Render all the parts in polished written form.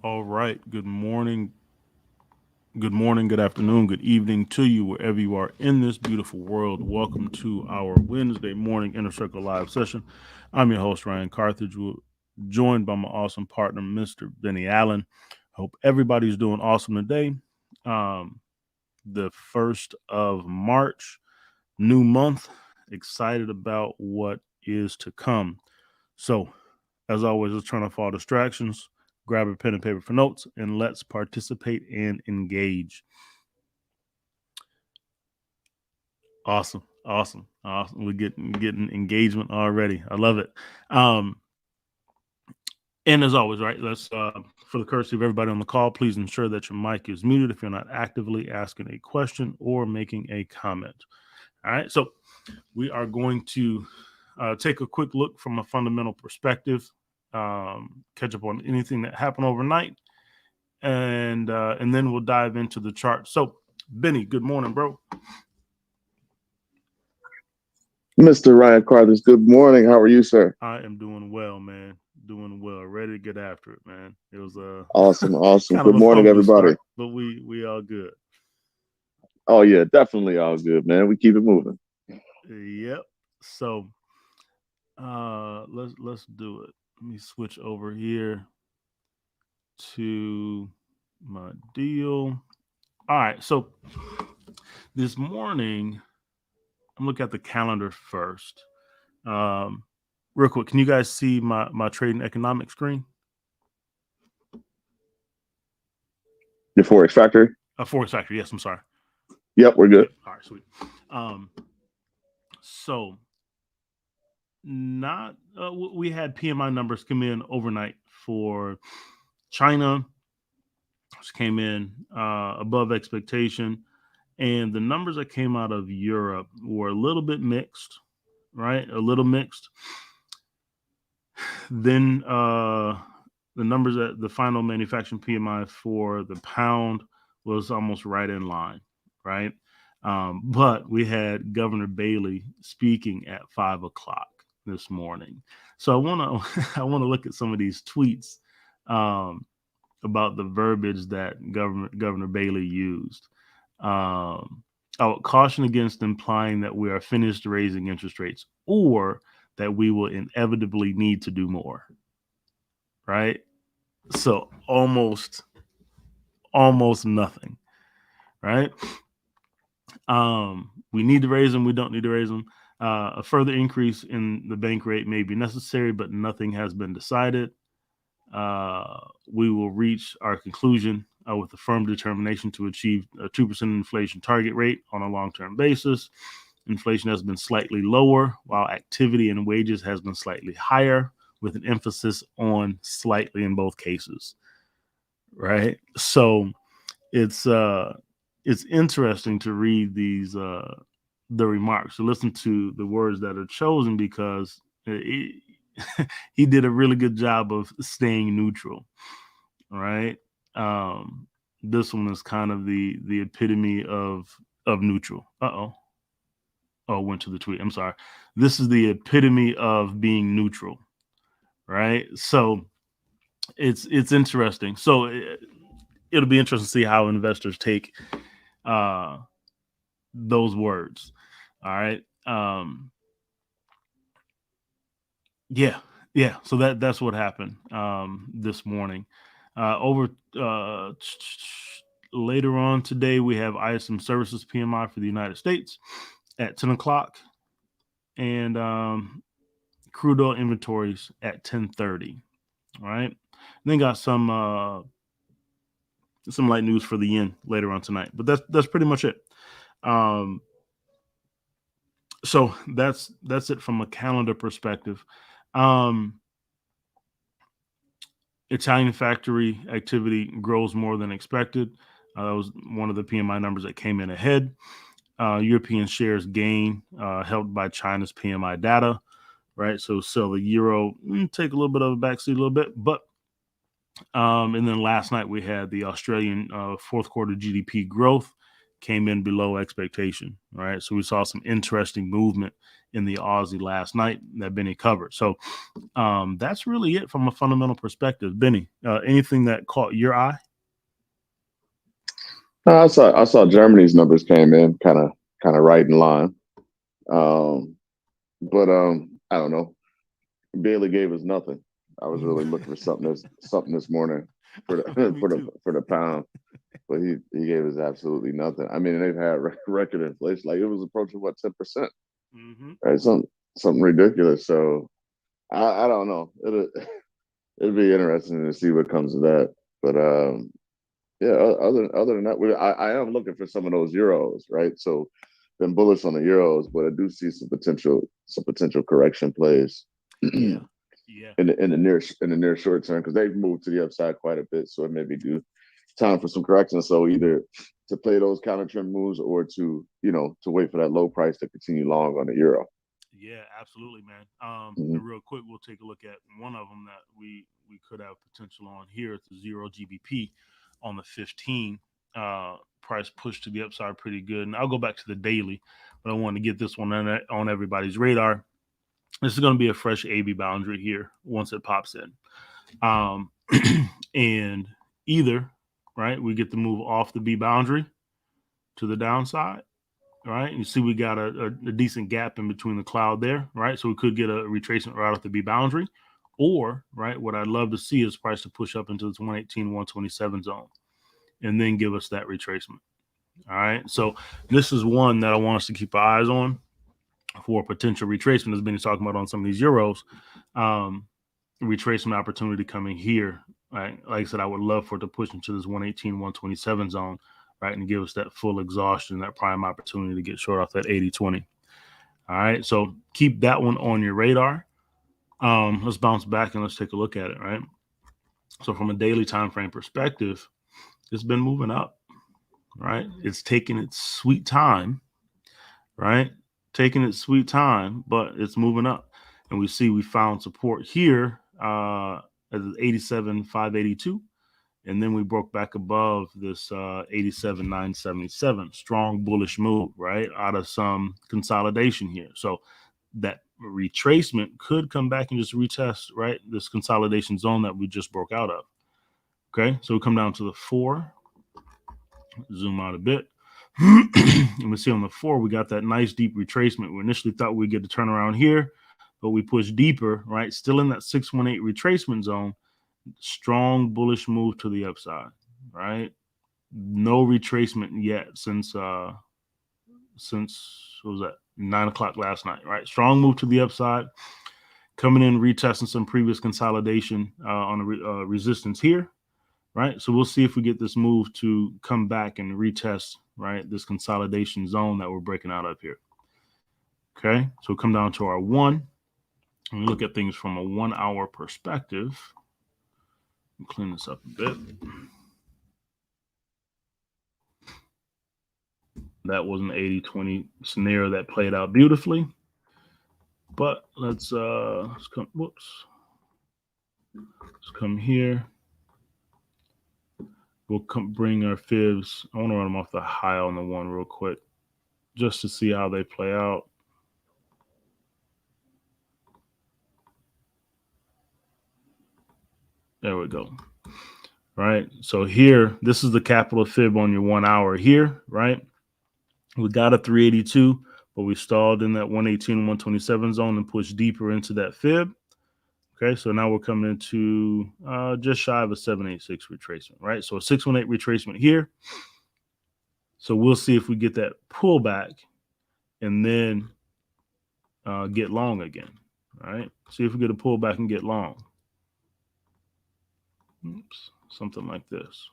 All right. Good morning, good afternoon, good evening to you, wherever you are in this beautiful world. Welcome to our Wednesday morning Inner Circle Live session. I'm your host, Ryan Carthage, joined by my awesome partner, Mr. Benny Allen. Hope everybody's doing awesome today. Um, the 1st of March, new month. Excited about what is to come. So, as always, let's turn off all distractions, grab a pen and paper for notes, and let's participate and engage. Awesome. We're getting engagement already. I love it. Um, and as always, right? Let's for the courtesy of everybody on the call, please ensure that your mic is muted if you're not actively asking a question or making a comment. All right. So we are going to take a quick look from a fundamental perspective, catch up on anything that happened overnight, and then we'll dive into the chart. So, Benny, good morning, bro. Mr. Ryan Carthers, good morning. How are you, sir? I am doing well, man. Doing well. Ready to get after it, man. It was Awesome, awesome. kind of Good a morning, funky everybody. start, but we all good. Oh yeah, definitely all good, man. We keep it moving. Yep. So let's do it. Let me switch over here to my deal. All right. So this morning, I'm looking at the calendar first. Um, real quick, can you guys see my trading economic screen? Your Forex factory? Forex factory. Yes, I'm sorry. Yep, we're good. Yep. All right, sweet. Um, so not we had PMI numbers come in overnight for China, which came in above expectation, and the numbers that came out of Europe were a little bit mixed, right? A little mixed. Then the numbers at the final manufacturing PMI for the pound was almost right in line, right? But we had Governor Bailey speaking at 5 o'clock this morning, so I want to I want to look at some of these tweets um, about the verbiage that Governor Bailey used. Um, I would caution against implying that we are finished raising interest rates or that we will inevitably need to do more, right? So almost nothing, right? We need to raise them. We don't need to raise them. A further increase in the bank rate may be necessary, but nothing has been decided. We will reach our conclusion with a firm determination to achieve a 2% inflation target rate on a long-term basis. Inflation has been slightly lower, while activity and wages has been slightly higher, with an emphasis on slightly in both cases. Right. So it's it's interesting to read these the remarks, to listen to the words that are chosen, because he did a really good job of staying neutral, right? Um, this one is kind of the epitome of neutral. Went to the tweet. I'm sorry. This is the epitome of being neutral, right? So it's interesting. So it'll be interesting to see how investors take uh, those words. All right. Yeah, yeah. So that's what happened this morning. Over later on today, we have ISM Services PMI for the United States at 10 o'clock, and crude oil inventories at 10:30. All right. And then got some light news for the yen later on tonight, but that's pretty much it. Um, so that's it from a calendar perspective. Um, Italian factory activity grows more than expected. That was one of the PMI numbers that came in ahead. European shares gain, helped by China's PMI data, right? So the euro take a little bit of a backseat a little bit, but and then last night we had the Australian fourth quarter GDP growth came in below expectation, right? So we saw some interesting movement in the Aussie last night that Benny covered. So that's really it from a fundamental perspective. Benny, anything that caught your eye? I saw Germany's numbers came in kind of right in line. But I don't know. Bailey gave us nothing. I was really looking for something this morning for the for the pound, but he gave us absolutely nothing. I mean, they've had record inflation, like it was approaching what 10%, right? Something ridiculous. So I don't know. It'll be interesting to see what comes of that. But yeah, other than that, I am looking for some of those euros, right? So been bullish on the euros, but I do see some potential correction plays. Yeah. In the near short term, because they've moved to the upside quite a bit, so it may be due time for some correction. So either to play those counter trend moves or to to wait for that low price to continue long on the euro. Yeah, absolutely, man. And real quick, we'll take a look at one of them that we could have potential on here. It's the 0 GBP on the 15. Price pushed to the upside pretty good. And I'll go back to the daily, but I want to get this one on everybody's radar. This is going to be a fresh AB boundary here once it pops in. And either, right, we get to move off the B boundary to the downside, right? You see we got a decent gap in between the cloud there, right? So we could get a retracement right off the B boundary. Or, right, what I'd love to see is price to push up into this 118, 127 zone and then give us that retracement. All right. So this is one that I want us to keep our eyes on for potential retracement, as been talking about on some of these euros. Retracement opportunity coming here. Right. Like I said, I would love for it to push into this 118, 127 zone, right, and give us that full exhaustion, that prime opportunity to get short off that 80-20. All right. So keep that one on your radar. Let's bounce back and let's take a look at it, right? So from a daily time frame perspective, it's been moving up, right? It's taking its sweet time, right? Taking its sweet time, but it's moving up. And we see we found support here at 87,582. And then we broke back above this 87,977. Strong bullish move, right? Out of some consolidation here. So that retracement could come back and just retest, right, this consolidation zone that we just broke out of. Okay, so we come down to the 4. Zoom out a bit. And we see on the 4, we got that nice deep retracement. We initially thought we'd get to turn around here, but we pushed deeper, right? Still in that 618 retracement zone. Strong bullish move to the upside, right? No retracement yet since what was that, 9 o'clock last night, right? Strong move to the upside, coming in, retesting some previous consolidation on the resistance here, right? So we'll see if we get this move to come back and retest, right, this consolidation zone that we're breaking out of here. Okay, so we'll come down to our 1 and look at things from a 1 hour perspective. Clean this up a bit. That was an 80-20 scenario that played out beautifully. But let's come. Whoops. Let's come here. We'll bring our fibs. I want to run them off the high on the 1 real quick, just to see how they play out. There we go. Right. So here, this is the capital fib on your 1 hour here, right? We got a 382, but we stalled in that 118, 127 zone and pushed deeper into that fib. Okay, so now we're coming into just shy of a 786 retracement, right? So a 618 retracement here. So we'll see if we get that pullback and then get long again, right? See if we get a pullback and get long. Oops, something like this.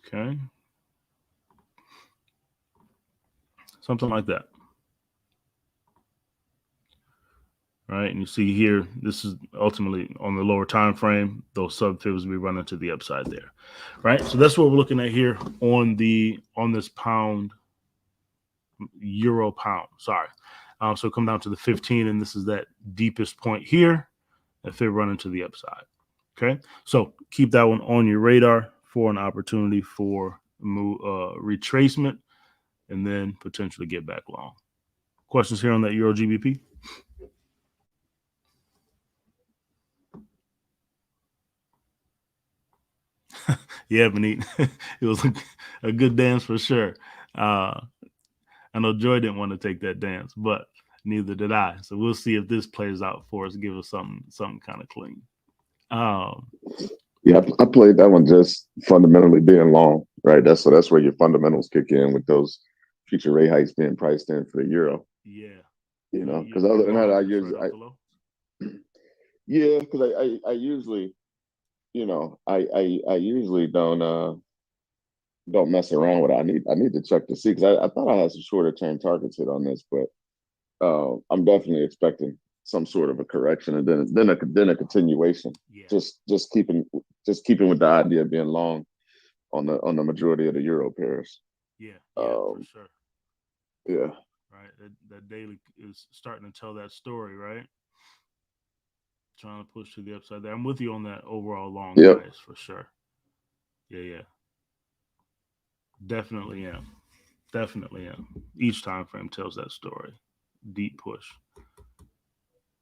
Okay. Something like that. Right, and you see here, this is ultimately on the lower time frame. Those sub fibs will be running to the upside there, right? So that's what we're looking at here on this pound, euro pound. Sorry, so come down to the 15, and this is that deepest point here. That fib running to the upside. Okay, so keep that one on your radar for an opportunity for retracement and then potentially get back long. Questions here on that Euro GBP? Yeah, Benit. It was a good dance for sure. I know Joy didn't want to take that dance, but neither did I. So we'll see if this plays out for us, give us something kind of clean. Yeah, I played that one just fundamentally being long, right? That's where your fundamentals kick in with those future rate hikes being priced in for the euro. Yeah, Because other than that, yeah, because I usually, I usually don't mess around with it. I need to check to see because I thought I had some shorter term targets hit on this, but I'm definitely expecting some sort of a correction and then a continuation. Yeah. Just keeping with the idea of being long on the majority of the euro pairs. Yeah, for sure. Yeah. Right. That daily is starting to tell that story, right? Trying to push to the upside there. I'm with you on that overall long bias for sure. Yeah. Definitely am. Each time frame tells that story. Deep push.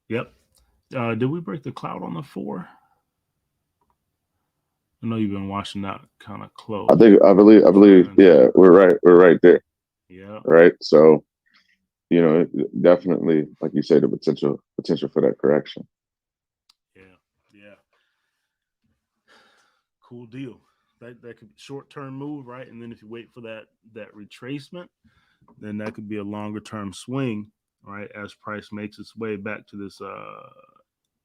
Yep. Did we break the cloud on the 4? I know you've been watching that kind of close. I believe. Yeah, we're right there. Yeah. Right. So, definitely, like you say, the potential for that correction. Yeah. Cool deal. That could be short term move, right? And then if you wait for that retracement, then that could be a longer term swing, right? As price makes its way back to this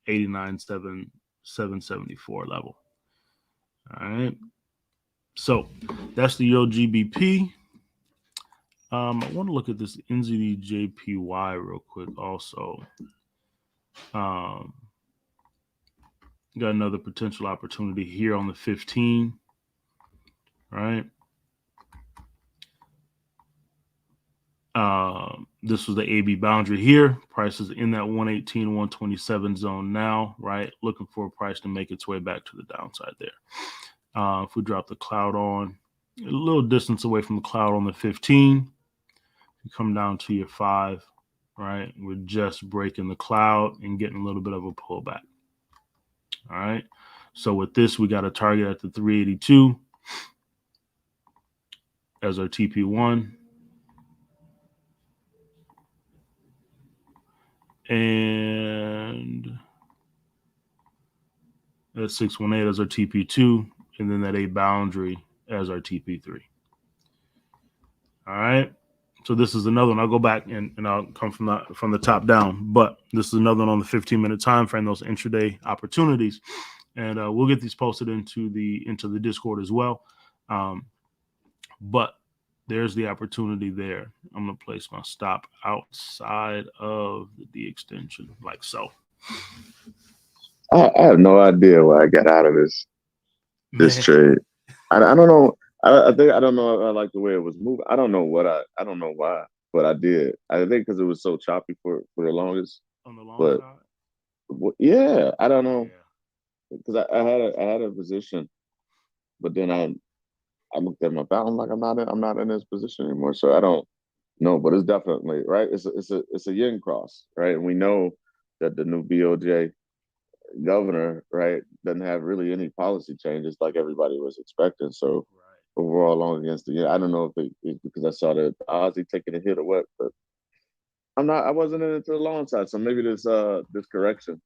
89.774 level. All right. So that's the GBP. I want to look at this NZD-JPY real quick also. Got another potential opportunity here on the 15, right? This was the AB boundary here. Price is in that 118, 127 zone now, right? Looking for a price to make its way back to the downside there. If we drop the cloud on, a little distance away from the cloud on the 15, you come down to your 5, right? We're just breaking the cloud and getting a little bit of a pullback. All right. So with this, we got a target at the 382 as our TP1. And that 618 as our TP2, and then that A boundary as our TP3. All right. So this is another one. I'll go back and I'll come from the top down. But this is another one on the 15-minute time frame, those intraday opportunities. And we'll get these posted into the Discord as well. But there's the opportunity there. I'm going to place my stop outside of the D extension, like so. I have no idea why I got out of this trade. I don't know. I think I don't know. I like the way it was moving. I don't know why, but I did. I think because it was so choppy for the longest. On the long but, side. Yeah, I don't know because I had a position, but then I looked at my balance like I'm not in this position anymore. So I don't know, but it's definitely right. It's a yin cross, right? And we know that the new BOJ governor, right, doesn't have really any policy changes like everybody was expecting. So overall, long against the I don't know if it's because I saw the Aussie taking a hit or what, but I wasn't in it to the long side. So maybe this correction,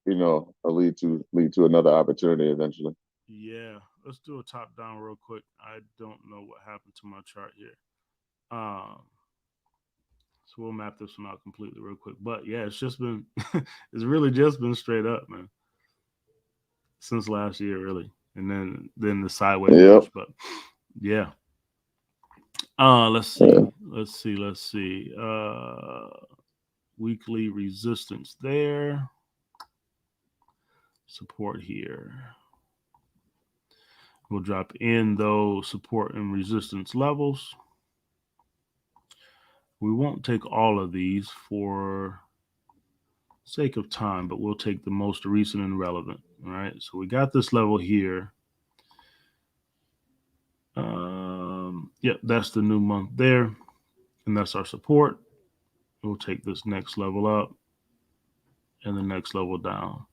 will lead to another opportunity eventually. Yeah, let's do a top down real quick. I don't know what happened to my chart here. So we'll map this one out completely real quick. But yeah, it's just been it's really just been straight up, man. Since last year, really. And then the sideways push. But yeah. Let's see. Weekly resistance there. Support here. We'll drop in those support and resistance levels. We won't take all of these for sake of time, but we'll take the most recent and relevant. All right. So we got this level here. Yep, that's the new month there. And that's our support. We'll take this next level up and the next level down.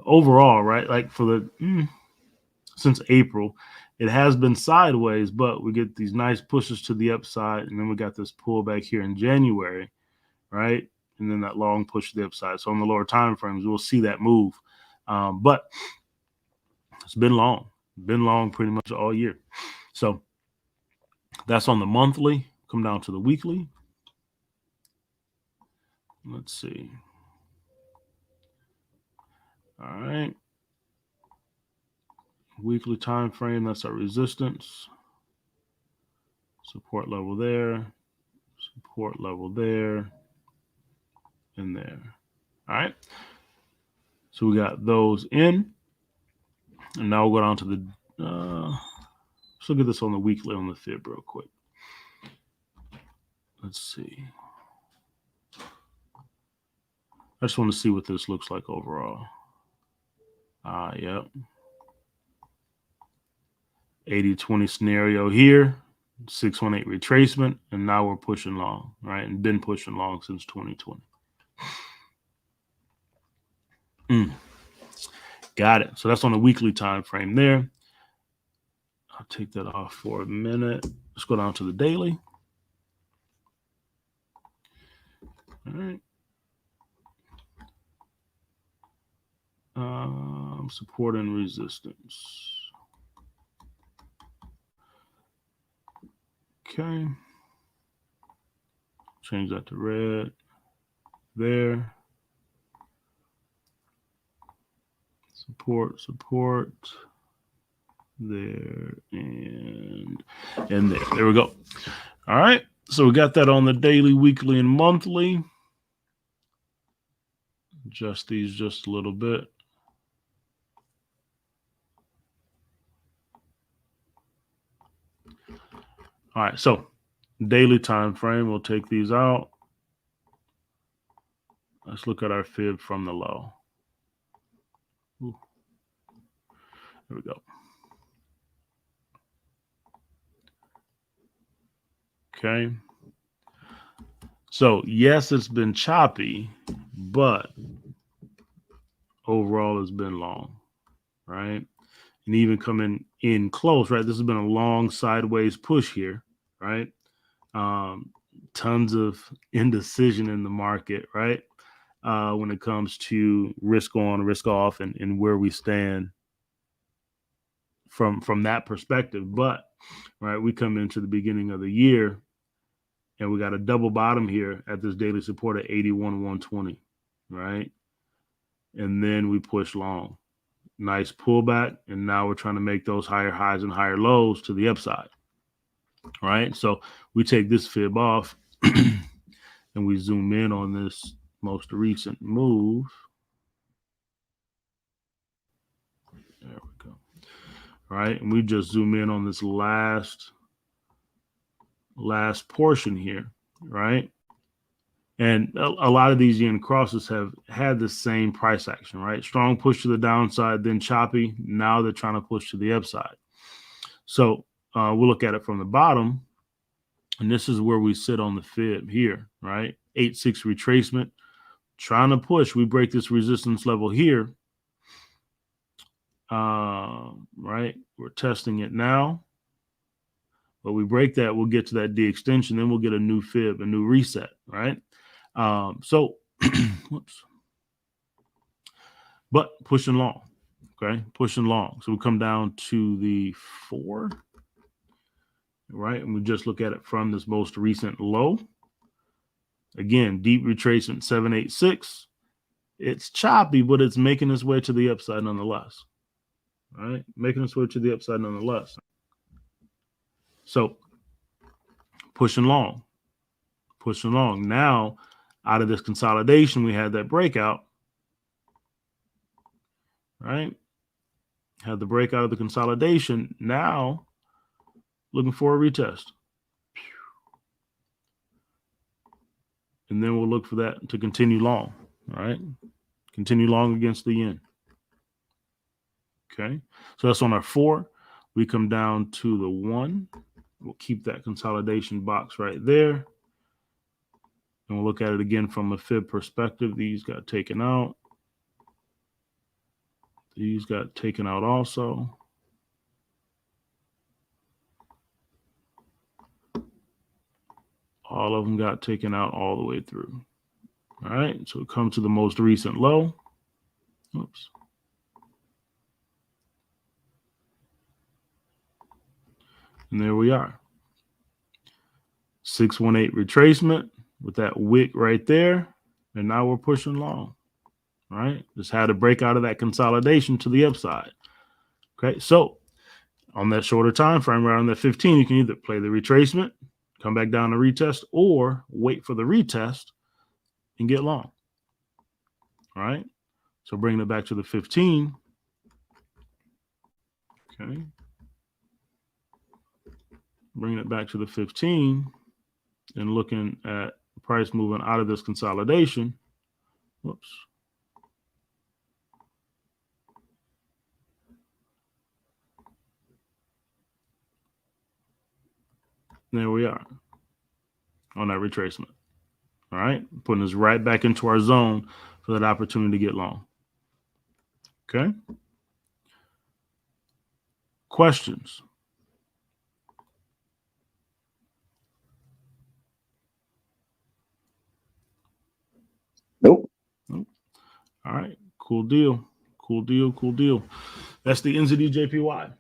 Overall, right, like for the since April, it has been sideways, but we get these nice pushes to the upside, and then we got this pullback here in January, right, and then that long push to the upside. So on the lower time frames, we'll see that move, but it's been long pretty much all year. So that's on the monthly. Come down to the weekly. Let's see. All right. Weekly time frame, that's our resistance. Support level there. Support level there. And there. All right. So we got those in. And now we'll go down to the let's look at this on the weekly on the fib real quick. Let's see. I just want to see what this looks like overall. Yep. 80-20 scenario here, 618 retracement, and now we're pushing long, right? And been pushing long since 2020. Got it. So that's on the weekly time frame there. I'll take that off for a minute. Let's go down to the daily. All right. Support and resistance. Okay. Change that to red. There. Support. There and there. There we go. All right. So we got that on the daily, weekly, and monthly. Adjust these just a little bit. All right. So daily time frame, we'll take these out. Let's look at our fib from the low. Ooh. There we go. Okay. So yes, it's been choppy, but overall it's been long, right? And even coming in close, right? This has been a long sideways push here, right? Tons of indecision in the market, right? When it comes to risk on, risk off, and where we stand from that perspective. But right, we come into the beginning of the year and we got a double bottom here at this daily support at 81,120, right? And then we push long. Nice pullback, and now we're trying to make those higher highs and higher lows to the upside, right? So we take this fib off and we zoom in on this most recent move. There we go. All right, and we just zoom in on this last portion here, right? And a lot of these yen crosses have had the same price action, right? Strong push to the downside, then choppy. Now they're trying to push to the upside. So we'll look at it from the bottom. And this is where we sit on the fib here, right? 8-6 retracement, trying to push. We break this resistance level here, right? We're testing it now. But we break that, we'll get to that D extension, then we'll get a new fib, a new reset, right? So, whoops. But pushing long, okay? Pushing long. So we come down to the 4, right? And we just look at it from this most recent low. Again, deep retracement 786. It's choppy, but it's making its way to the upside nonetheless, right? Making its way to the upside nonetheless. So pushing long. Now, out of this consolidation, we had that breakout, right? Had the breakout of the consolidation. Now, looking for a retest. And then we'll look for that to continue long, right? Continue long against the yen. Okay, so that's on our 4. We come down to the 1. We'll keep that consolidation box right there. And we'll look at it again from a fib perspective. These got taken out. These got taken out also. All of them got taken out all the way through. All right, so it comes to the most recent low. Oops. And there we are. 618 retracement with that wick right there. And now we're pushing long. All right, just had to break out of that consolidation to the upside. Okay, so on that shorter time frame, right on that 15, you can either play the retracement, come back down to retest, or wait for the retest and get long. All right, so bringing it back to the 15. Okay, bringing it back to the 15 and looking at price moving out of this consolidation. Whoops. There we are on that retracement. All right, putting us right back into our zone for that opportunity to get long. Okay. Questions? Nope. All right, cool deal. Cool deal. Cool deal. That's the NZD-JPY.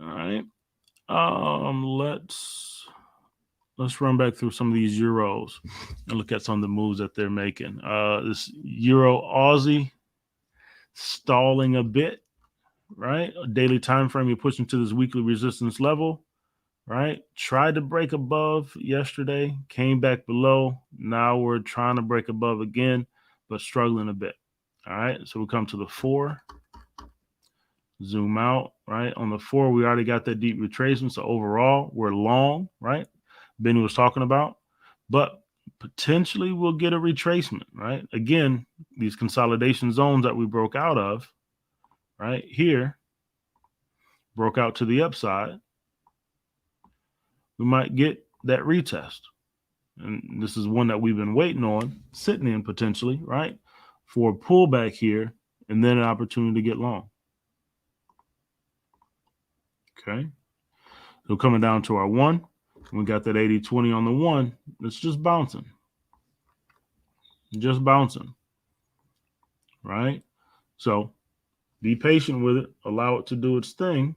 All right. Let's run back through some of these euros and look at some of the moves that they're making. This Euro Aussie stalling a bit, right? A daily time frame, you're pushing to this weekly resistance level, right? Tried to break above yesterday, came back below. Now we're trying to break above again, but struggling a bit. All right, so we come to the 4. Zoom out, right? On the 4, we already got that deep retracement. So overall, we're long, right? Benny was talking about, but potentially we'll get a retracement, right? Again, these consolidation zones that we broke out of, right here, broke out to the upside. We might get that retest. And this is one that we've been waiting on, sitting in potentially, right? For a pullback here, and then an opportunity to get long. Okay. So coming down to our 1, we got that 80-20 on the 1. It's just bouncing. Just bouncing. Right? So be patient with it. Allow it to do its thing.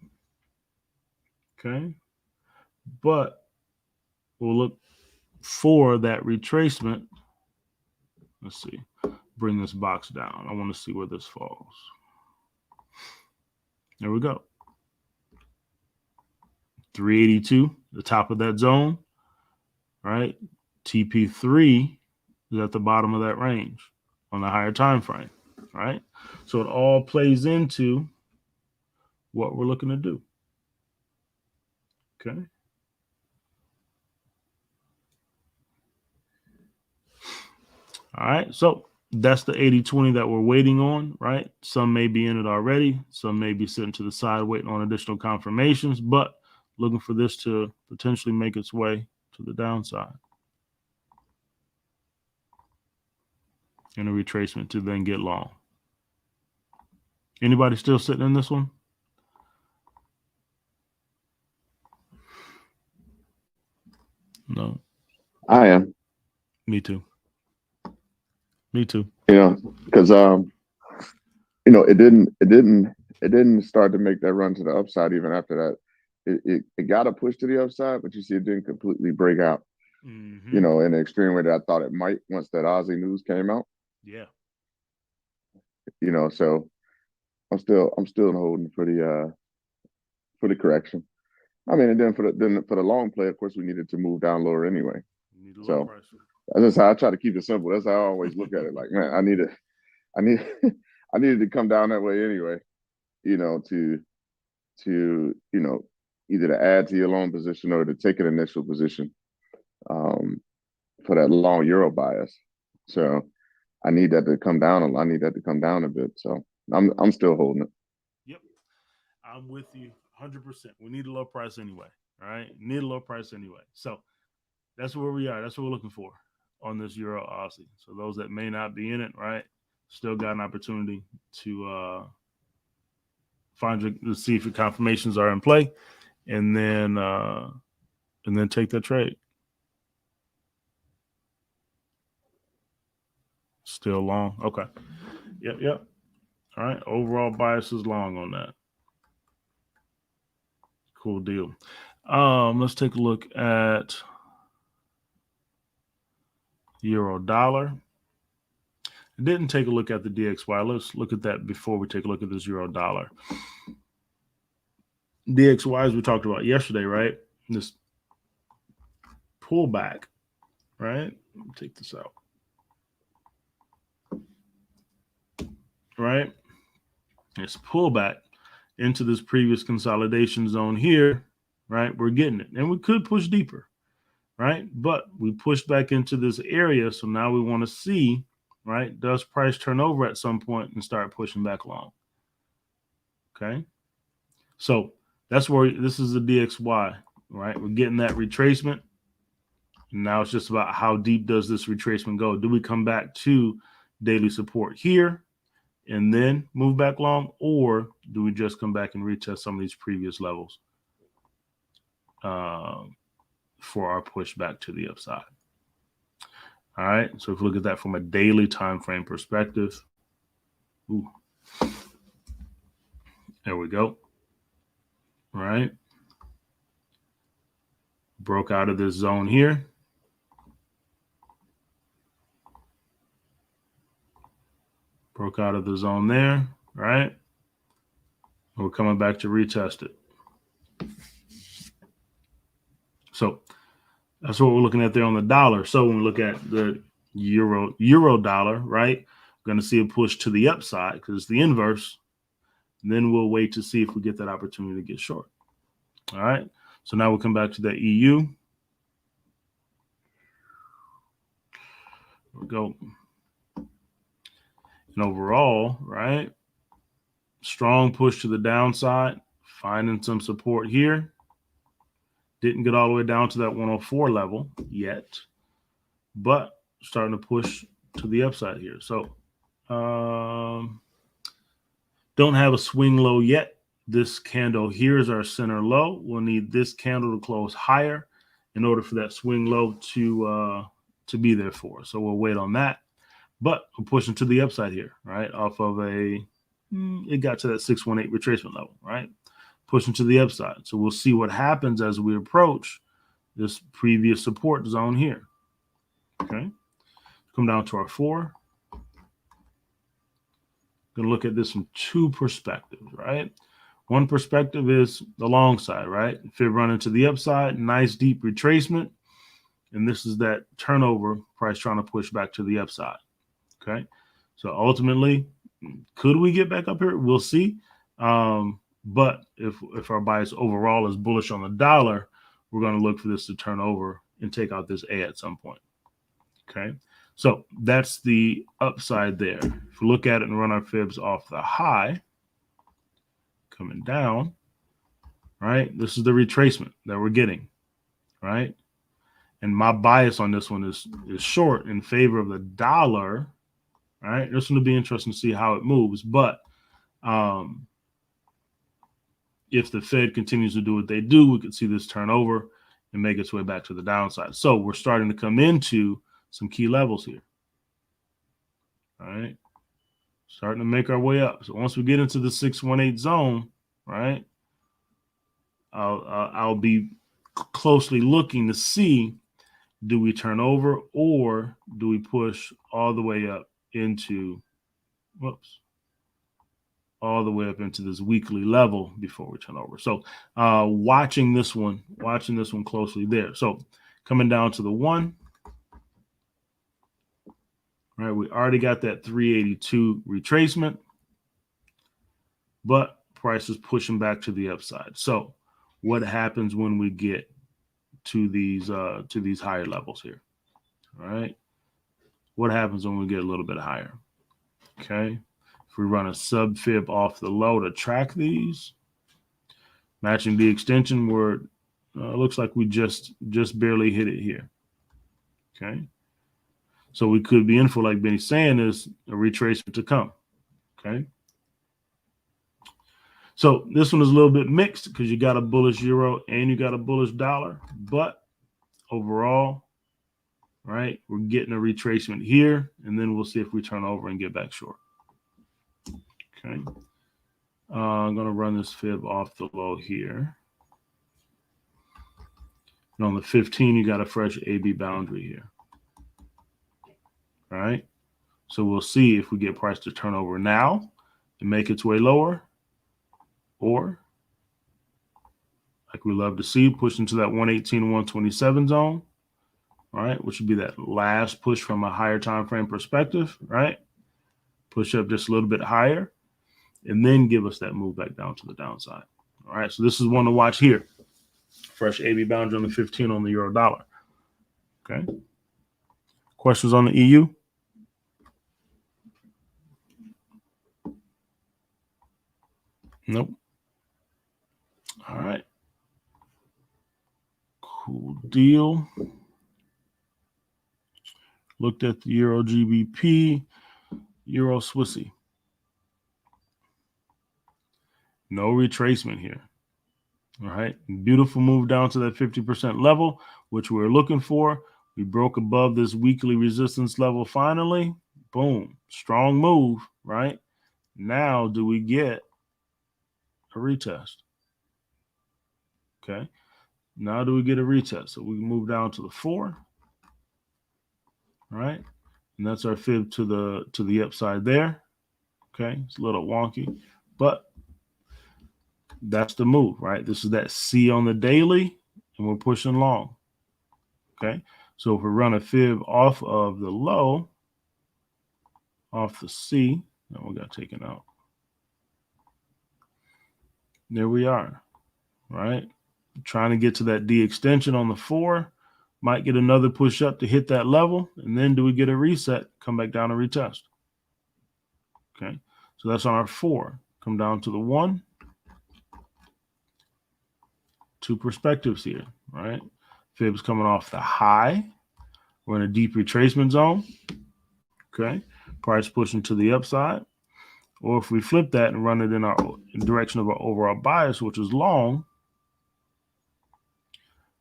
Okay. But we'll look for that retracement. Let's see. Bring this box down. I want to see where this falls. There we go. 382, the top of that zone, right? TP3 is at the bottom of that range on the higher time frame, right? So it all plays into what we're looking to do. Okay. All right. So that's the 80-20 that we're waiting on, right? Some may be in it already. Some may be sitting to the side waiting on additional confirmations, but looking for this to potentially make its way to the downside. And a retracement to then get long. Anybody still sitting in this one? No. I am. Me too. Me too. You know, because it didn't start to make that run to the upside even after that. It got a push to the upside, but you see it didn't completely break out. Mm-hmm. You know, in the extreme way that I thought it might once that Aussie news came out. Yeah. You know, so I'm still holding for the correction. I mean, and then for the long play, of course, we needed to move down lower anyway. So that's just how I try to keep it simple. That's how I always look at it. Like, man, I needed to come down that way anyway. You know, to either to add to your long position or to take an initial position for that long euro bias. So I need that to come down. I need that to come down a bit. So I'm still holding it. Yep. I'm with you 100%. We need a low price anyway, All right, need a low price anyway. So that's where we are. That's what we're looking for on this Euro Aussie. So those that may not be in it, right, still got an opportunity to to see if your confirmations are in play, and then take that trade. Still long. Okay. Yep. All right. Overall bias is long on that. Cool deal. Let's take a look at Euro dollar. I didn't take a look at the DXY. Let's look at that before we take a look at this Euro dollar. DXY, as we talked about yesterday, right? This pullback, right? Let me take this out. Right? It's pullback into this previous consolidation zone here, right? We're getting it. And we could push deeper, right? But we pushed back into this area. So now we want to see, right? Does price turn over at some point and start pushing back long? Okay. So that's where this is the DXY, right? We're getting that retracement. And now it's just about how deep does this retracement go? Do we come back to daily support here and then move back long, or do we just come back and retest some of these previous levels for our push back to the upside? All right, so if we look at that from a daily time frame perspective, ooh, there we go. All right, broke out of this zone here. Broke out of the zone there, right? We're coming back to retest it. So that's what we're looking at there on the dollar. So when we look at the euro dollar, right, we're going to see a push to the upside because it's the inverse. And then we'll wait to see if we get that opportunity to get short. All right. So now we'll come back to that EU. There we go. And overall, right, strong push to the downside, finding some support here. Didn't get all the way down to that 104 level yet, but starting to push to the upside here. So don't have a swing low yet. This candle here is our center low. We'll need this candle to close higher in order for that swing low to be there for us. So we'll wait on that. But we're pushing to the upside here, right? Off of it got to that 618 retracement level, right? Pushing to the upside. So we'll see what happens as we approach this previous support zone here. Okay. Come down to our 4. Going to look at this from two perspectives, right? One perspective is the long side, right? Fib running to the upside, nice deep retracement. And this is that turnover price trying to push back to the upside. Okay. So ultimately, could we get back up here? We'll see. But if our bias overall is bullish on the dollar, we're going to look for this to turn over and take out this A at some point. Okay. So that's the upside there. If we look at it and run our fibs off the high, coming down, right? This is the retracement that we're getting, right? And my bias on this one is short in favor of the dollar, right? This one will be interesting to see how it moves. But if the Fed continues to do what they do, we could see this turn over and make its way back to the downside. So we're starting to come into some key levels here. All right. Starting to make our way up. So once we get into the 618 zone, right, I'll be closely looking to see, do we turn over or do we push all the way up into, all the way up into this weekly level before we turn over. So watching this one closely there. So coming down to the 1, right, we already got that 382 retracement, but price is pushing back to the upside. So what happens when we get to these higher levels here? All right. What happens when we get a little bit higher? Okay. If we run a sub fib off the low to track these, matching the extension, we're looks like we just barely hit it here. Okay. So we could be in for, like Benny's saying, is a retracement to come. Okay. So this one is a little bit mixed because you got a bullish euro and you got a bullish dollar. But overall, right, we're getting a retracement here, and then we'll see if we turn over and get back short. Okay. I'm going to run this fib off the low here. And on the 15, you got a fresh AB boundary here. All right. So we'll see if we get price to turn over now and make its way lower, or like we love to see, push into that 118 and 127 zone. All right, which would be that last push from a higher time frame perspective, right? Push up just a little bit higher, and then give us that move back down to the downside. All right, so this is one to watch here. Fresh AB boundary on the 15 on the euro dollar. Okay. Questions on the EU? Nope. All right. Cool deal. Looked at the Euro GBP, Euro Swissy. No retracement here. All right. Beautiful move down to that 50% level, which we're looking for. We broke above this weekly resistance level finally. Boom. Strong move, right? Now, do we get a retest? Okay. Now, do we get a retest? So we move down to the 4. Right. And that's our fib to the upside there. Okay. It's a little wonky, but that's the move, right? This is that C on the daily, and we're pushing long. Okay. So if we run a fib off of the low, off the C, now we got taken out. There we are, right? Trying to get to that D extension on the 4, might get another push up to hit that level, and then do we get a reset, come back down and retest? Okay, so that's on our 4. Come down to the 1. 2 perspectives here, right? Fibs coming off the high. We're in a deep retracement zone. Okay, price pushing to the upside. Or if we flip that and run it in direction of our overall bias, which is long,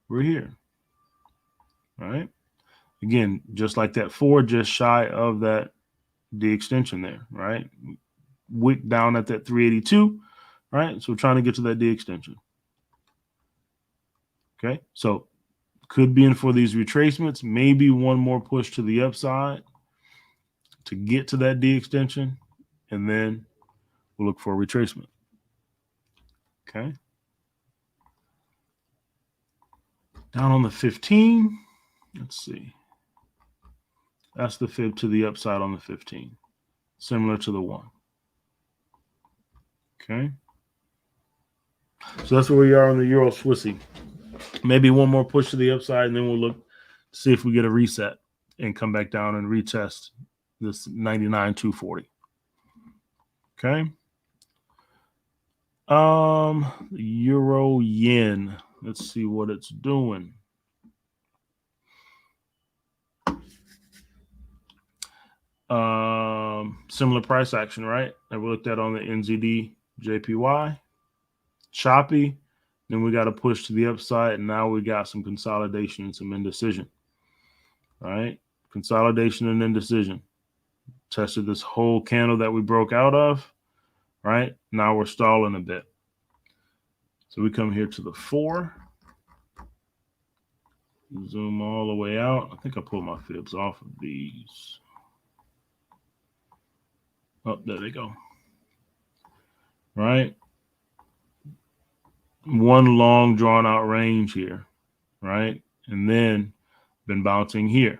we're here. All right. Again, just like that 4, just shy of that D extension there, right? Wick down at that 382, right? So we're trying to get to that D extension. Okay, so could be in for these retracements, maybe one more push to the upside to get to that D extension, and then we'll look for a retracement. Okay. Down on the 15, let's see. That's the fib to the upside on the 15, similar to the 1. Okay. So that's where we are on the Euro Swissy. Maybe one more push to the upside, and then we'll look to see if we get a reset and come back down and retest this 99,240. Okay. Euro yen. Let's see what it's doing. Similar price action, right? That we looked at on the NZD JPY. Choppy. Then we got to push to the upside, and now we got some consolidation and some indecision. All right. Consolidation and indecision. Tested this whole candle that we broke out of. Right. Now we're stalling a bit. So we come here to the 4. Zoom all the way out. I think I pulled my fibs off of these. Oh, there they go. Right. One long drawn out range here. Right. And then been bouncing here.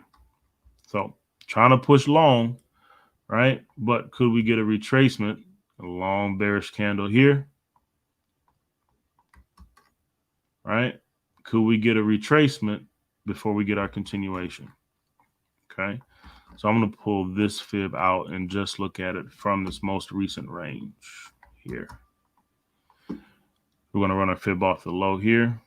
So trying to push long. Right. But could we get a retracement? A long bearish candle here. Right. Could we get a retracement before we get our continuation? Okay. So I'm going to pull this fib out and just look at it from this most recent range here. We're going to run our fib off the low here.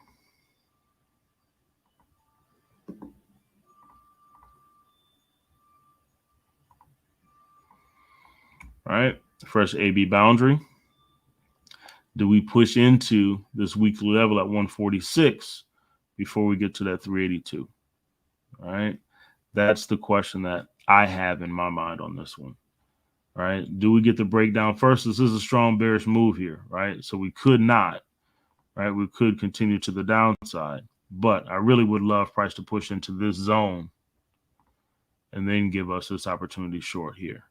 All right, fresh AB boundary. Do we push into this weekly level at 146 before we get to that 382? All right, that's the question that I have in my mind on this one. Right? Do we get the breakdown first? This is a strong bearish move here, right? So we could not, right? We could continue to the downside, but I really would love price to push into this zone and then give us this opportunity short here.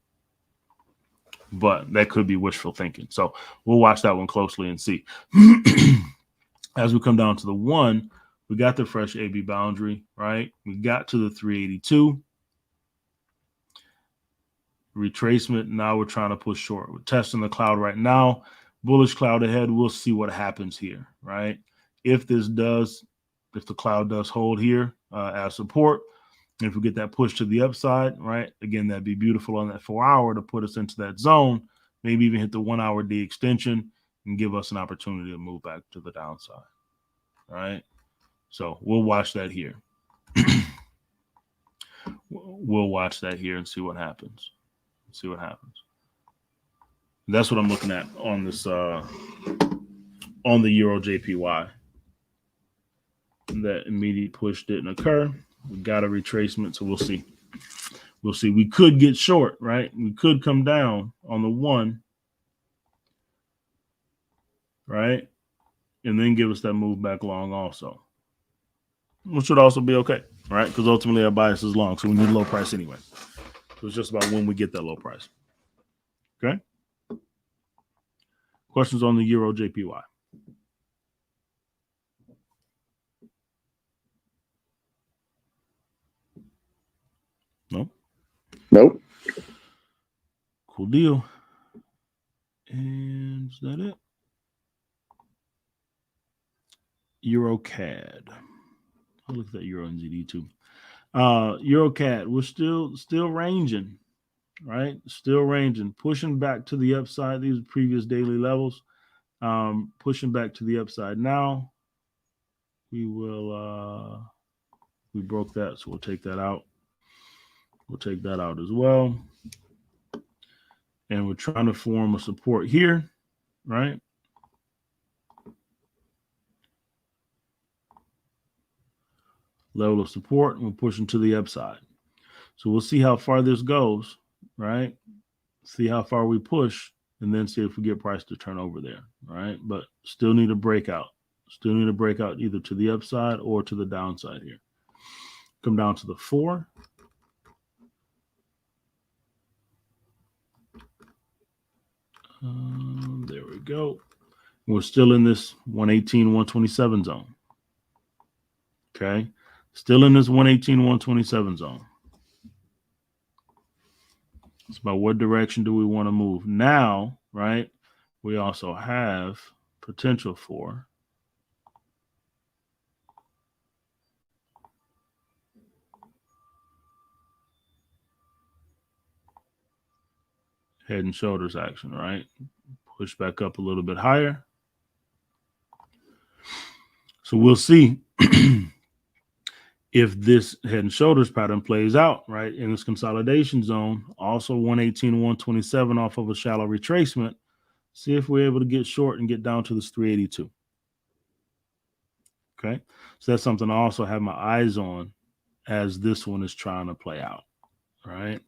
But that could be wishful thinking. So we'll watch that one closely and see. As we come down to the 1, we got the fresh AB boundary, right? We got to the 382. Retracement. Now we're trying to push short. We're testing the cloud right now. Bullish cloud ahead. We'll see what happens here, right? If the cloud does hold here as support, and if we get that push to the upside, right? Again, that'd be beautiful on that 4-hour to put us into that zone. Maybe even hit the 1-hour D extension and give us an opportunity to move back to the downside. All right. So we'll watch that here. We'll watch that here and see what happens. See what happens. That's what I'm looking at on this on the Euro JPY. That immediate push didn't occur. We got a retracement, so we'll see. We'll see. We could get short, right? We could come down on the 1, right? And then give us that move back long also. Which should also be okay, right? Because ultimately our bias is long, so we need a low price anyway. So it's just about when we get that low price. Okay? Questions on the Euro JPY? No? Nope. Cool deal. And is that it? Euro CAD. I'll look at that Euro NZD too. Euro CAD, we're still ranging, right? Still ranging, pushing back to the upside. These are previous daily levels. Pushing back to the upside now. We will we broke that, so we'll take that out. We'll take that out as well. And we're trying to form a support here, right? Level of support, and we're pushing to the upside. So we'll see how far this goes, right? See how far we push, and then see if we get price to turn over there, right? But still need a breakout. Still need a breakout either to the upside or to the downside here. Come down to the 4. There we go. We're still in this 118, 127 zone. Okay. Still in this 118, 127 zone. It's about what direction do we want to move now, right? We also have potential for head and shoulders action, right? Push back up a little bit higher. So we'll see if this head and shoulders pattern plays out, right, in this consolidation zone. Also 118, 127 off of a shallow retracement. See if we're able to get short and get down to this 382. Okay, so that's something I also have my eyes on as this one is trying to play out. All right,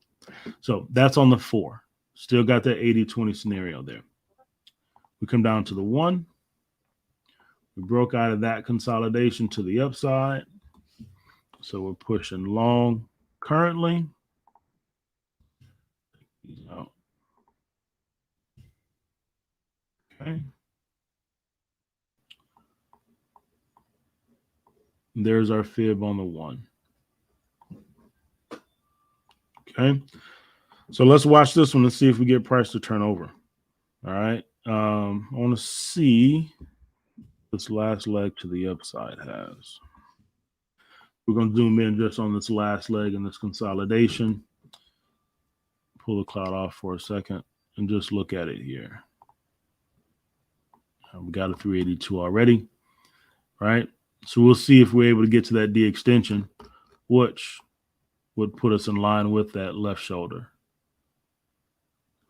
so that's on the 4. Still got that 80-20 scenario there. We come down to the 1. We broke out of that consolidation to the upside. So we're pushing long currently. Okay. There's our fib on the 1. Okay. So let's watch this one and see if we get price to turn over. All right. I want to see this last leg to the upside has. We're going to zoom in just on this last leg in this consolidation. Pull the cloud off for a second and just look at it here. We got a 382 already, right? So we'll see if we're able to get to that D extension, which would put us in line with that left shoulder.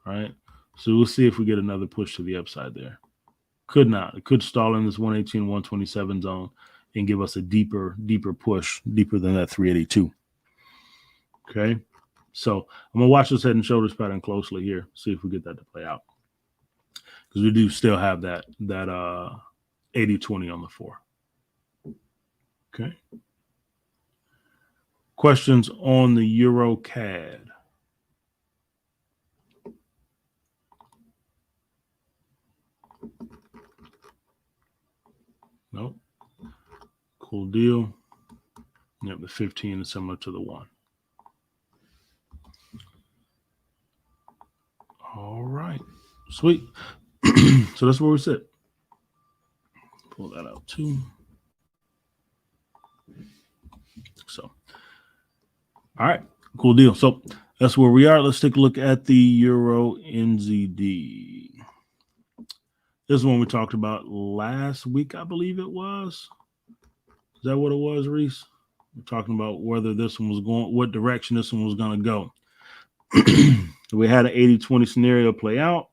right? So we'll see if we get another push to the upside there. Could not. It could stall in this 118, 127 zone and give us a deeper push, deeper than that 382. Okay. So I'm gonna watch this head and shoulders pattern closely here, see if we get that to play out. Because we do still have that 80-20 on the 4. Okay. Questions on the Euro CAD? Nope. Cool deal. Yep, the 15 is similar to the 1. All right. Sweet. So that's where we sit. Pull that out too. So, all right. Cool deal. So that's where we are. Let's take a look at the Euro NZD. This is one we talked about last week, I believe it was. Is that what it was, Reese? We're talking about whether this one was going, what direction this one was going to go. We had an 80-20 scenario play out,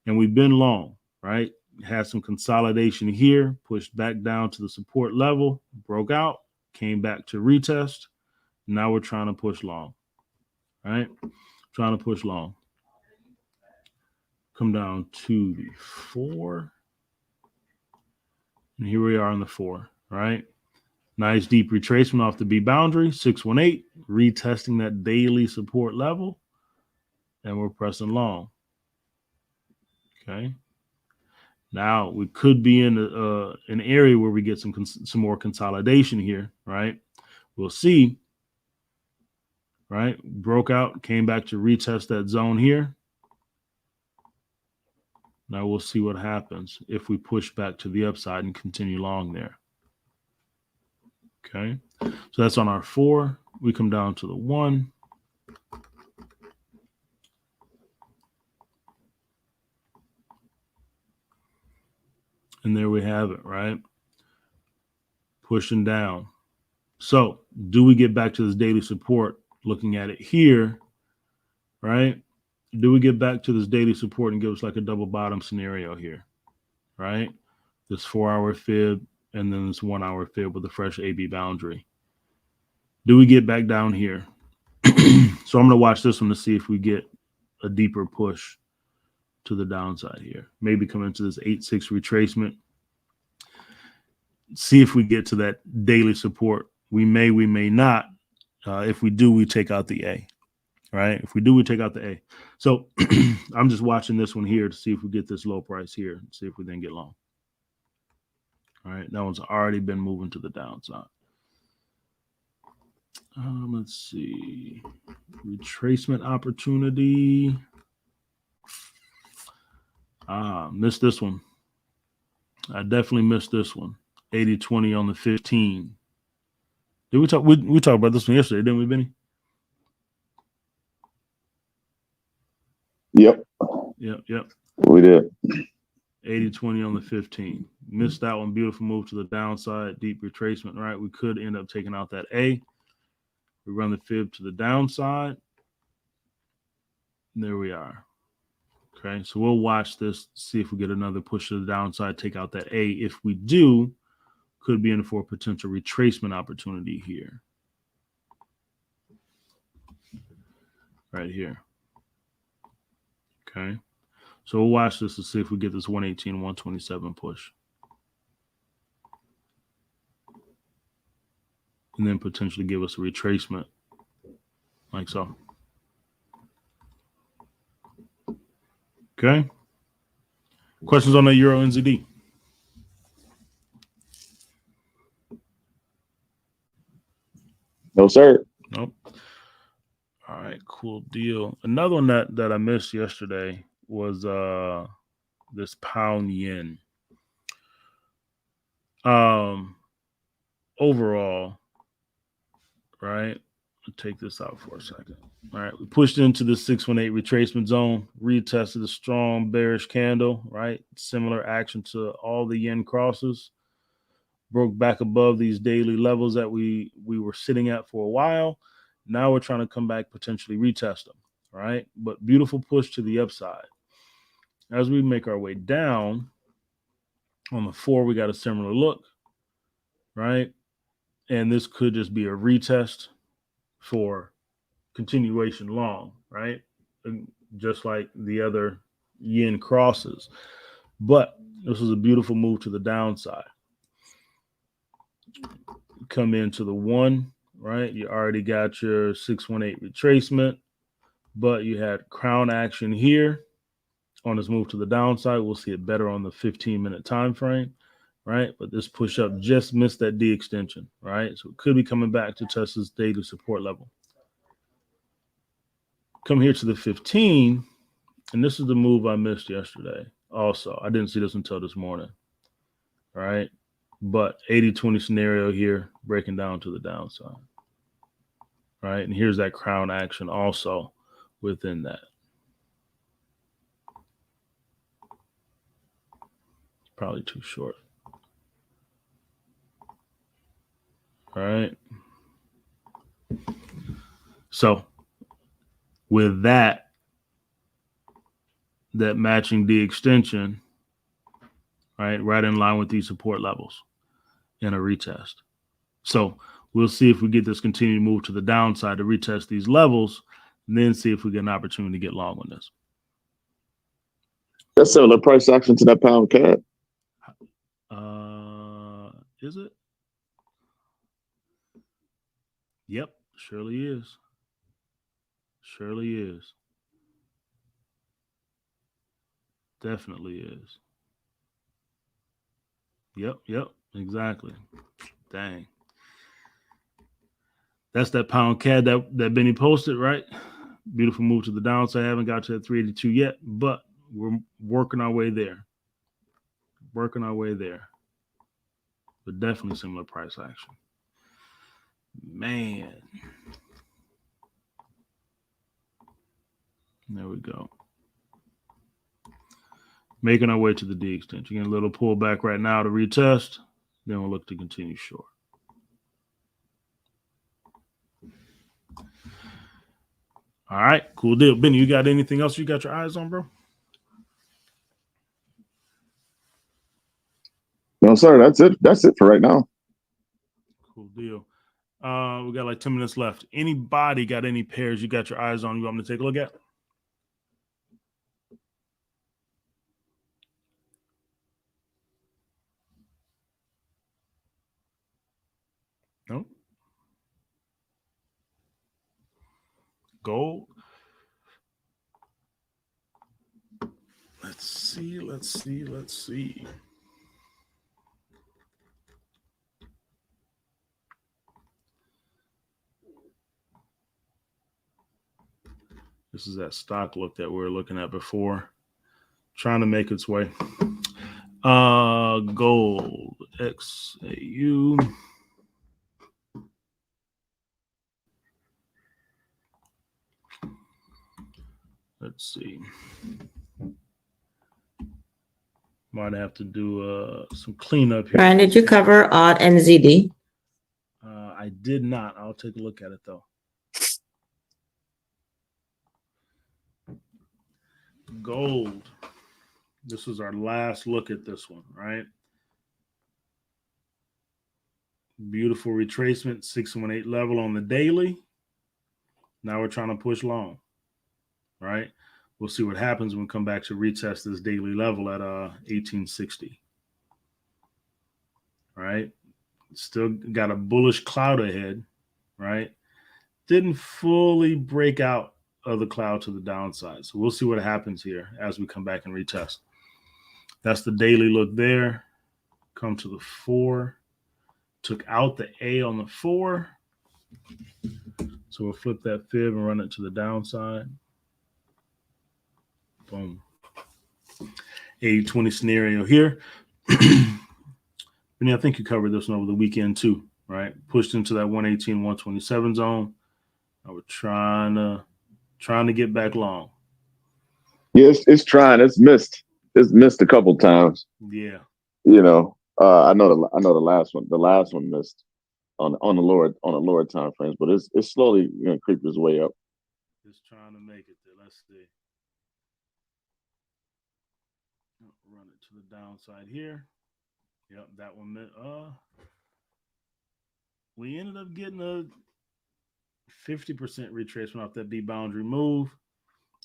and we've been long, right? Had some consolidation here, pushed back down to the support level, broke out, came back to retest. Now we're trying to push long, right? Trying to push long. Come down to the 4. And here we are on the 4, right? Nice deep retracement off the B boundary, 618, retesting that daily support level. And we're pressing long. Okay. Now we could be in an area where we get some more consolidation here, right? We'll see. Right, broke out, came back to retest that zone here. Now we'll see what happens if we push back to the upside and continue long there. Okay, so that's on our 4. We come down to the 1. And there we have it, right? Pushing down. So do we get back to this daily support? Looking at it here, right? Do we get back to this daily support and give us like a double bottom scenario here, right? This 4-hour fib and then this 1-hour fib with a fresh AB boundary. Do we get back down here? So I'm going to watch this one to see if we get a deeper push to the downside here. Maybe come into this 8-6 retracement. See if we get to that daily support. We may not. If we do, we take out the A, right? If we do, we take out the A. So I'm just watching this one here to see if we get this low price here, see if we then get long. All right, that one's already been moving to the downside. Let's see. Retracement opportunity. Missed this one. I definitely missed this one. 80-20 on the 15. Did we talk? We talked about this one yesterday, didn't we, Benny? Yep. We did. 80-20 on the 15. Missed that one. Beautiful move to the downside. Deep retracement, right? We could end up taking out that A. We run the fib to the downside. There we are. Okay, so we'll watch this, see if we get another push to the downside, take out that A. If we do, could be in for a potential retracement opportunity here. Right here. Okay. So we'll watch this to see if we get this 118, 127 push. And then potentially give us a retracement like so. Okay. Questions on the Euro NZD? No, sir. Nope. All right, cool deal. Another one that I missed yesterday was this pound yen. Overall, right? I'll take this out for a second. All right, we pushed into the 618 retracement zone, retested a strong bearish candle, right? Similar action to all the yen crosses. Broke back above these daily levels that we were sitting at for a while. Now we're trying to come back, potentially retest them. right? But beautiful push to the upside. As we make our way down on the 4, we got a similar look, right? And this could just be a retest for continuation long, right? Just like the other yen crosses. But this was a beautiful move to the downside. Come into the 1, right? You already got your 618 retracement, but you had crown action here on this move to the downside. We'll see it better on the 15-minute time frame, right? But this push up just missed that D extension, right? So it could be coming back to test this daily support level. Come here to the 15, and this is the move I missed yesterday. Also, I didn't see this until this morning, right? But 80-20 scenario here, breaking down to the downside, right? And here's that crown action also within that. Probably too short. All right. So with that matching D extension, right in line with these support levels in a retest. So we'll see if we get this continued move to the downside to retest these levels, and then see if we get an opportunity to get long on this. That's similar price action to that pound CAD. Is it? Yep, surely is. Surely is. Definitely is. Yep, exactly. Dang. That's that pound CAD that Benny posted, right? Beautiful move to the downside. I haven't got to that 382 yet, but we're working our way there. Working our way there. But definitely similar price action. Man. There we go. Making our way to the D extension. Getting a little pullback right now to retest. Then we'll look to continue short. All right, cool deal. Benny, you got anything else you got your eyes on, bro? No, sir. That's it. That's it for right now. Cool deal. We got like 10 minutes left. Anybody got any pairs you got your eyes on you want me to take a look at? No? Gold? Let's see. This is that stock look that we were looking at before. Trying to make its way. Gold. XAU. Let's see. Might have to do some cleanup here. Ryan, did you cover odd and ZD? I did not. I'll take a look at it though. Gold. This was our last look at this one, right? Beautiful retracement, 618 level on the daily. Now we're trying to push long, right? We'll see what happens when we come back to retest this daily level at 1860. Right? Still got a bullish cloud ahead, right? Didn't fully break out of the cloud to the downside. So we'll see what happens here as we come back and retest. That's the daily look there. Come to the 4. Took out the A on the 4. So we'll flip that fib and run it to the downside. Boom. 80-20 scenario here. And I think you covered this one over the weekend too, right? Pushed into that 118, 127 zone. I was trying to get back long. Yeah, it's trying. It's missed. It's missed a couple times. Yeah. You know, I know the last one. The last one missed on the lower time frames, but it's slowly creeping its way up. Just trying to make it there. Let's see. Run it to the downside here. Yep, that one meant we ended up getting a 50% retracement off that B boundary move.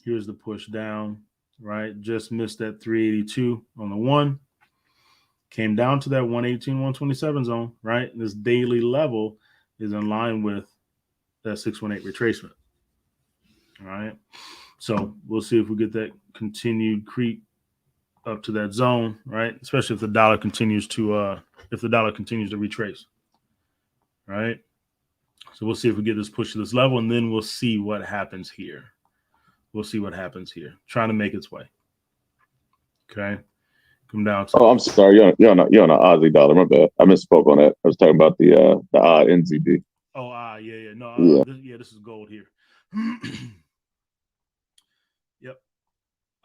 Here's the push down, right? Just missed that 382 on the one. Came down to that 118, 127 zone, right? This daily level is in line with that 618 retracement. All right. So we'll see if we get that continued creep up to that zone, right? Especially if the dollar continues to retrace. Right. So we'll see if we get this push to this level, and then we'll see what happens here. Trying to make its way. Okay. Come down to I'm sorry. You're on the Aussie dollar. My bad. I misspoke on that. I was talking about the NZD. Yeah. No, this is gold here. Yep.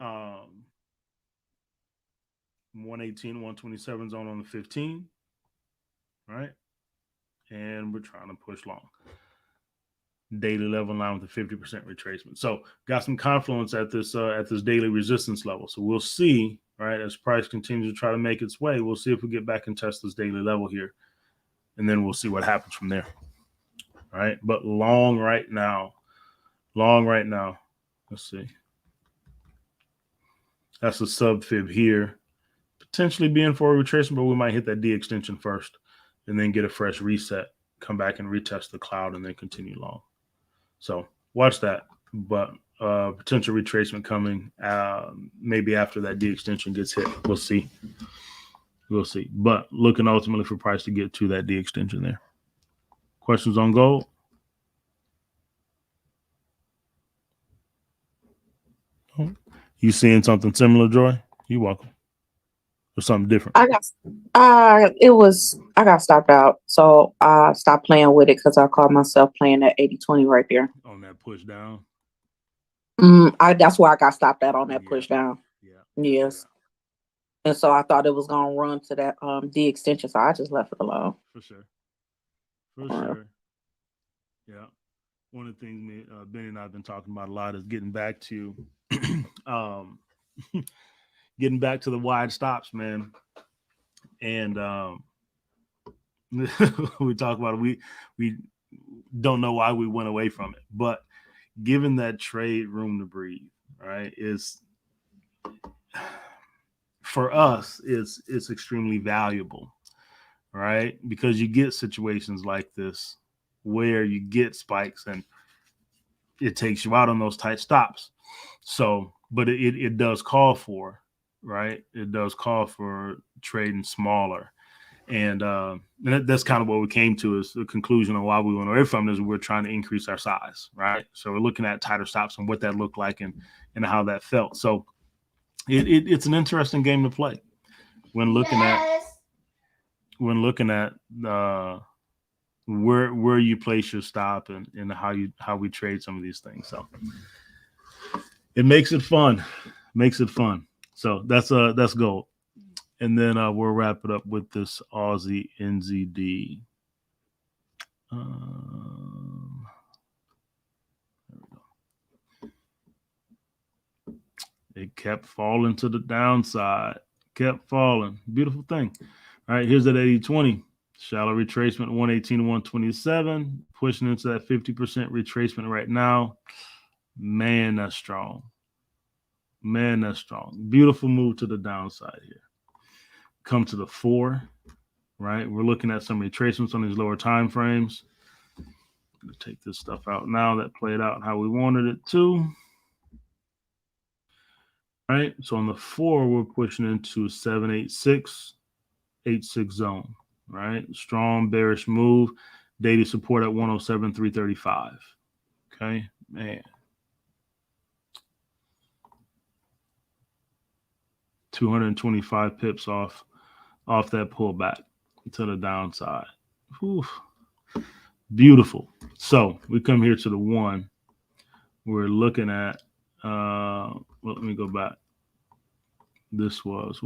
118, 127 zone on the 15. Right. And we're trying to push long. Daily level in line with the 50% retracement. So got some confluence at this daily resistance level. So we'll see, right, as price continues to try to make its way, we'll see if we get back and test this daily level here. And then we'll see what happens from there. All right. But long right now. Let's see. That's a sub fib here. Potentially being for a retracement, but we might hit that D extension first and then get a fresh reset, come back and retest the cloud and then continue long. So watch that, but potential retracement coming maybe after that D extension gets hit. We'll see. But looking ultimately for price to get to that D extension there. Questions on gold? You seeing something similar, Joy? You're welcome. Or something different? I got stopped out. So I stopped playing with it because I caught myself playing that 80-20 right there. On that push down? That's where I got stopped at, on that push down. Yeah. Yes. Yeah. And so I thought it was gonna run to that D extension, so I just left it alone. For sure. Yeah. One of the things Benny and I have been talking about a lot is getting back to getting back to the wide stops, man. And we talk about it. We don't know why we went away from it, but given that trade room to breathe, right, is for us it's extremely valuable, right? Because you get situations like this where you get spikes and it takes you out on those tight stops. So, but it does call for, right? It does call for trading smaller. And that's kind of what we came to is the conclusion on why we went away from it is we're trying to increase our size, right? So we're looking at tighter stops and what that looked like and how that felt. So it's an interesting game to play when looking at where you place your stop and how we trade some of these things. So it makes it fun. So that's gold. And then we'll wrap it up with this Aussie NZD. There we go. It kept falling to the downside. Kept falling. Beautiful thing. All right, here's that 80-20. Shallow retracement, 118 to 127. Pushing into that 50% retracement right now. Man, that's strong. Beautiful move to the downside here. Come to the 4, right? We're looking at some retracements on these lower time frames. I'm going to take this stuff out now. That played out how we wanted it to. All right, so on the 4, we're pushing into 786, 86 zone, right? Strong bearish move. Daily support at 107, 335. Okay, man. 225 pips off that pullback to the downside. Whew. Beautiful. So we come here to the 1. We're looking at well, let me go back. This was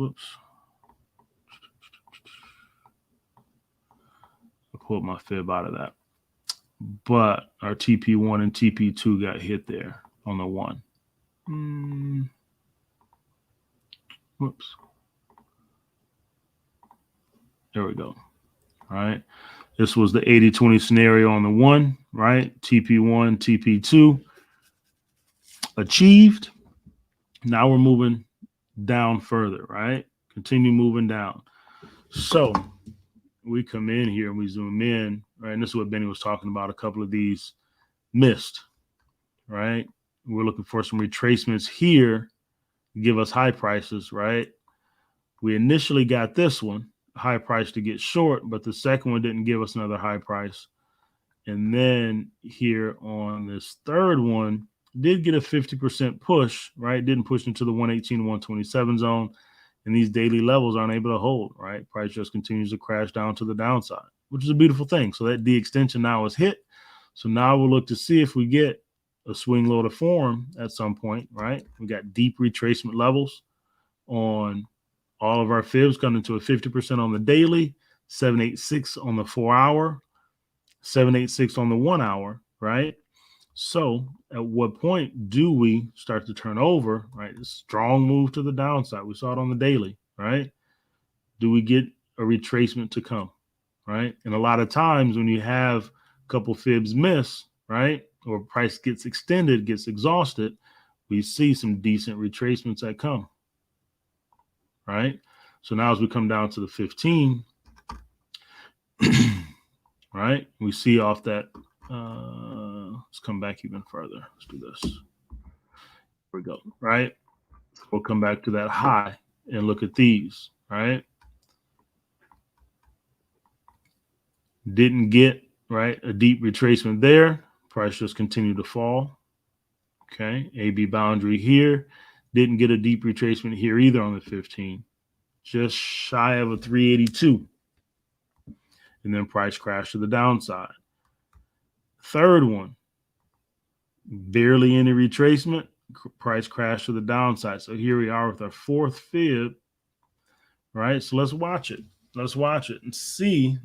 I pulled my fib out of that. but our TP1 and TP2 got hit there on the 1. Whoops. There we go. All right. This was the 80-20 scenario on the 1, right? TP1, TP2 achieved. Now we're moving down further, right? Continue moving down. So we come in here and we zoom in, right? And this is what Benny was talking about. A couple of these missed, right? We're looking for some retracements here to give us high prices, right? We initially got this one, high price to get short, but the second one didn't give us another high price. And then here on this third one, did get a 50% push, right? Didn't push into the 118 to 127 zone. And these daily levels aren't able to hold, right? Price just continues to crash down to the downside, which is a beautiful thing. So that D extension now is hit. So now we'll look to see if we get a swing low to form at some point, right? We got deep retracement levels on all of our fibs coming to a 50% on the daily, 786 on the 4 hour, 786 on the 1 hour, right? So at what point do we start to turn over, right? A strong move to the downside. We saw it on the daily, right? Do we get a retracement to come, right? And a lot of times when you have a couple fibs miss, right, or price gets extended, gets exhausted, we see some decent retracements that come, right? So now as we come down to the 15, right, we see off that, let's come back even further. Let's do this. Here we go, right? We'll come back to that high and look at these, right? Didn't get, right, a deep retracement there. Price just continued to fall. Okay, AB boundary here. Didn't get a deep retracement here either on the 15. Just shy of a 382. And then price crashed to the downside. Third one, barely any retracement. Price crashed to the downside. So here we are with our fourth fib, right? So let's watch it. Let's watch it and see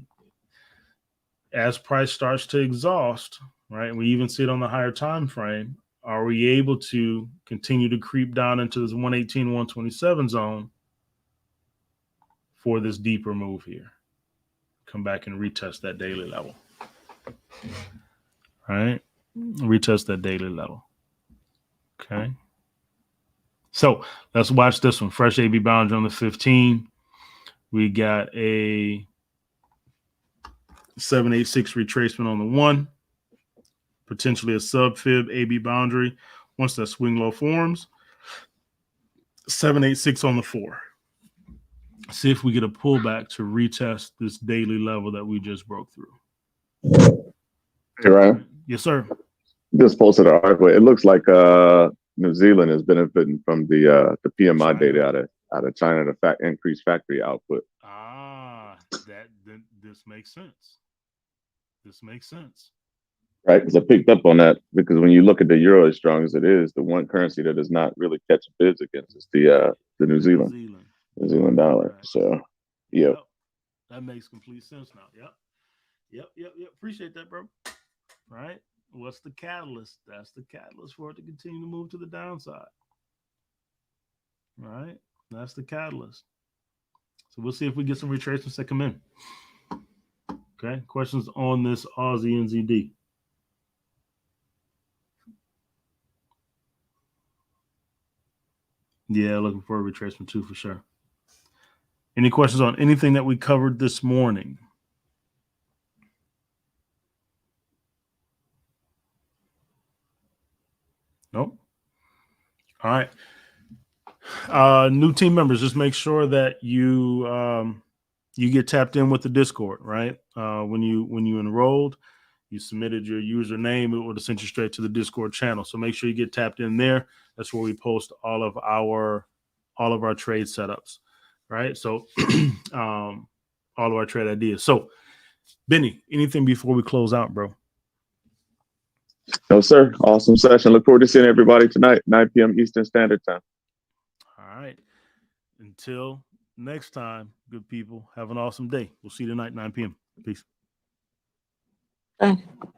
as price starts to exhaust, right? We even see it on the higher time frame. Are we able to continue to creep down into this 118, 127 zone for this deeper move here? Come back and retest that daily level. All right? Retest that daily level. Okay. So let's watch this one. Fresh AB boundary on the 15. We got a 786 retracement on the 1. Potentially a sub fib AB boundary. Once that swing low forms, 786 on the 4. See if we get a pullback to retest this daily level that we just broke through. Hey, Ryan. Yes, sir. Just posted an article. It looks like New Zealand is benefiting from the PMI data out of China to increase factory output. This makes sense. This makes sense. Right, because I picked up on that because when you look at the euro as strong as it is, the one currency that does not really catch bids against is the New Zealand dollar. Right. So, yeah. Yep. That makes complete sense now. Yep. Appreciate that, bro. Right? What's the catalyst? That's the catalyst for it to continue to move to the downside. Right? That's the catalyst. So we'll see if we get some retracements that come in. Okay. Questions on this Aussie NZD? Yeah, looking for a retracement too, for sure. Any questions on anything that we covered this morning? Nope. All right. New team members, just make sure that you get tapped in with the Discord, right? When you enrolled, you submitted your username, it would have sent you straight to the Discord channel. So make sure you get tapped in there. That's where we post all of our trade setups, right? So all of our trade ideas. So Benny, anything before we close out, bro? No, sir. Awesome session. Look forward to seeing everybody tonight, 9 p.m. Eastern Standard Time. All right. Until next time, good people, have an awesome day. We'll see you tonight, 9 p.m. Peace. Thank you.